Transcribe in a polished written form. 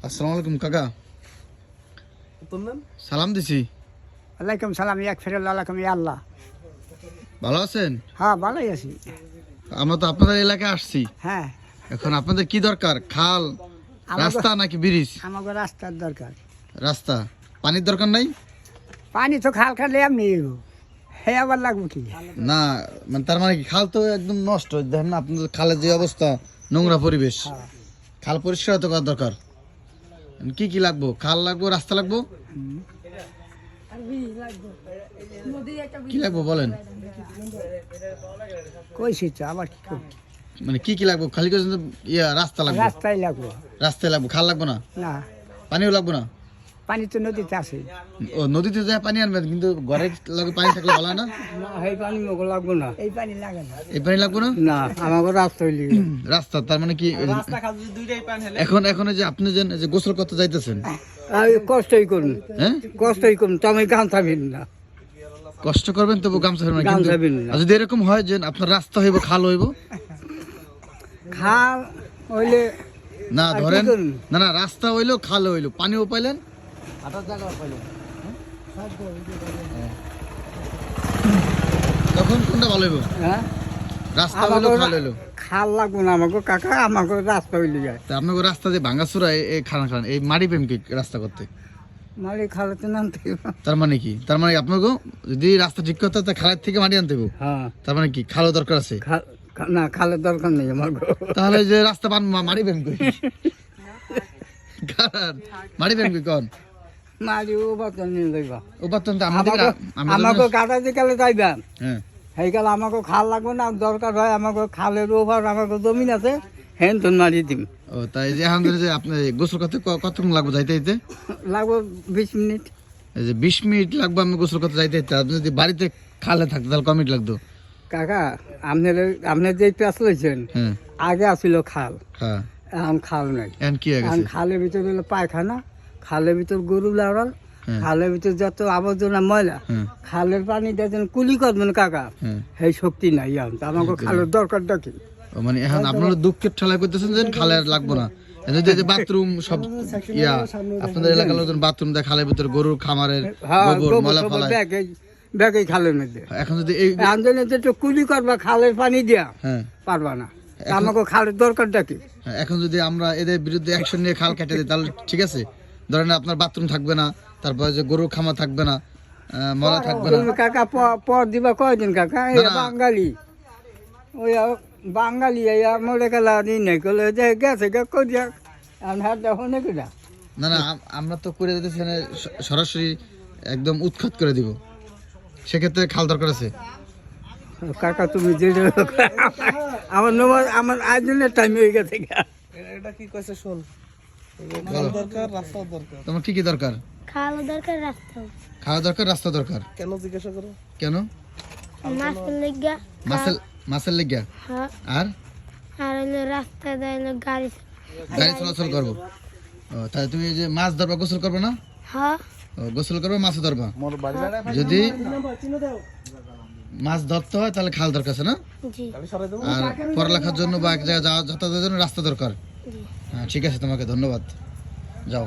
আসসালামু আলাইকুম কাকা। সালাম দিছি। ওয়ালাইকুম সালাম। এক ফেরল আলাইকুম ইয়া আল্লাহ। ভালো আছেন? হ্যাঁ ভালোই আছি। আমরা তো আপনাদের এলাকায় আসছি। হ্যাঁ এখন আপনাদের কি দরকার? খাল, রাস্তা নাকি ব্রিজ? আমাকে রাস্তার দরকার। রাস্তা, পানির দরকার নাই? পানি তো খাল খালে এমনি হে আবার লাগবো কি? না মানে তার মানে কি খাল তো একদম নষ্ট, দেখেন না আপনাদের খালের যে অবস্থা, নোংরা পরিবেশ। খাল পরিষ্কার তো করা দরকার। কি কি লাগবো? খাল লাগবো, রাস্তা লাগবো, কি লাগবো বলেন? কইছি তো আবার কি করবো? মানে কি কি লাগবো? খালি করে রাস্তা লাগবে, রাস্তাই লাগবো। রাস্তায় লাগবো, খাল লাগবো না, না পানিও লাগবো না। পানি তো নদীতে আছে। ও নদীতে যায় পানি আনবেন, কিন্তু ঘরে লাগে পানি থাকলে ভালো হয় না? এই পানি মোকে লাগবো না। এই পানি লাগে না। এই পানি লাগবো না? না আমাকে রাস্তা হইলি রাস্তা তার মানে কি? এখন এখন এই যে আপনি যে গোসল করতে যাইতেছেন, কষ্টই করুন। হ্যাঁ কষ্টই করুন তো আমি গান থামিন না। কষ্ট করবেন তবু গামছা ফেলবেন না। কিন্তু গামছা ফেলবেন না। আর যদি এরকম হয় যে আপনার রাস্তা হইব, খাল হইব, খাল হইলে না আর কি ধরেন, করুন? না না রাস্তা হইলো, খাল হইলো, পানিও পাইলেন, হাঁটার জায়গাও পাইলেন, তখন কোনটা ভালো হইব? হ্যাঁ রাস্তা হইলো, খাল হইলো? খাল লাগবো না আমাকে কাকা, আমাকে রাস্তা হইলে যায়। তা আপনাকে রাস্তা যে ভাঙ্গাচুরা এই খান খান এই মাটি পেম কি রাস্তা করতে? মালি খালাতে নামতে হইব। তার মানে কি? তার মানে আপনাকে যদি রাস্তা ঠিক করতে হয় তা খালের থেকে মাটি আনতে হবে। হ্যাঁ তার মানে কি খালও দরকার আছে? না খালের দরকার নেই আমার। তাহলে যে রাস্তা বান মাটি পেম কই? কারণ মাটি পেম কি কোন? মারি ও বাতন নিয়ে যাইবা। ও বাতন তো আমাদের আমাকে গাড়া যে কালে যাইবা, হ্যাঁ সেই কালে আমাকে খাল লাগবে না, দরকার হয় আমাকে খালের ওভার আমাকে জমিন আছে, হেন তুন মারি দিম। ও তাই যে আমাদের যে আপনি গোসল করতে কতক্ষণ লাগবে যাইতে যাইতে? লাগবে 20 মিনিট। এই যে 20 মিনিট লাগবে আমি গোসল করতে যাইতে যাইতে, আপনি যদি বাড়িতে খালে থাকতে তাহলে কম মিনিট লাগতো? কাকা আপনার যে পেঁচ লইছেন, হ্যাঁ আগে আসছিল খাল, হ্যাঁ। এখন খাল নাই। এখন কি হয়ে এখন গেছে? খালের ভিতর হলো পায়খানা, খালের ভিতর গরু লাড়াল, হ্যাঁ খালের ভিতর যত আবর্জনা ময়লা, হ্যাঁ খালের পানি দেখেন কুলি করবেন কাকা, হ্যাঁ। সেই শক্তি নাই এখন। তো আমাকে খালের দরকারটা কি? ও মানে এখন আপনারা দুঃখের ঠেলায় করতেছেন যে খালে আর লাগবো না। যদি যে বাথরুম সব আপনাদের এলাকার লোকজন বাথরুম দেয় খালের ভিতরে, গরুর খামারের হ্যাঁ গোবর ময়লা ফেলায়, ব্যাগে খালের মধ্যে। এখন যদি এই আন্দোলনে একটু কুলি করবা খালের পানি দিয়া, হ্যাঁ পারবা না। তা আমাকে খালের দরকারটা কি? হ্যাঁ, এখন যদি আমরা এদের বিরুদ্ধে অ্যাকশন নিয়ে খাল কেটে দিই তাহলে ঠিক আছে। ধরেন আপনার বাথরুম থাকবে না, তারপরে যে গরুর খামার থাকবে না, ময়লা থাকবে না। তুমি কাকা পর দিবা কয়দিন কাকা? এই না, না। বাঙালি ওই বাঙালি মরে গেলা নেই করলে যে গেছে করিয়া আমি হাত দেখো নাকি না। না না আমরা তো করে দিতেছি মানে সরাসরি একদম উৎখাত করে দিব, সেক্ষেত্রে খাল দরকার আছে। কাকা তুমি যে আমার নম্বর আমার আয়োজনের টাইম হয়ে গেছে। এটা কি কইছে শুন, বলো। দরকার রাস্তা দরকার। তোমার কি কি দরকার? খাওয়া দরকার, রাস্তা খাওয়া দরকার, রাস্তা দরকার। কেন জিজ্ঞাসা করো? কেন? মাছের লেগা, মাছের লেগা। হ্যাঁ, আর আর হইলো রাস্তা দেয় গাড়ি। গাড়ি চলাচল করবো। ও তাহলে তুমি এই যে মাছ ধরবা, গোসল করবে না? হ্যাঁ, ও, গোসল করবে, মাছ ধরবা। মোর বাড়ি যদি মাছ ধরতে হয় তাহলে খাল দরকার আছে না? জি সরাই দেবো। আর পড়ালেখার জন্য বা এক জায়গায় যাওয়া যাতায়াতের জন্য রাস্তা দরকার। জি। হ্যাঁ ঠিক আছে, তোমাকে ধন্যবাদ, যাও।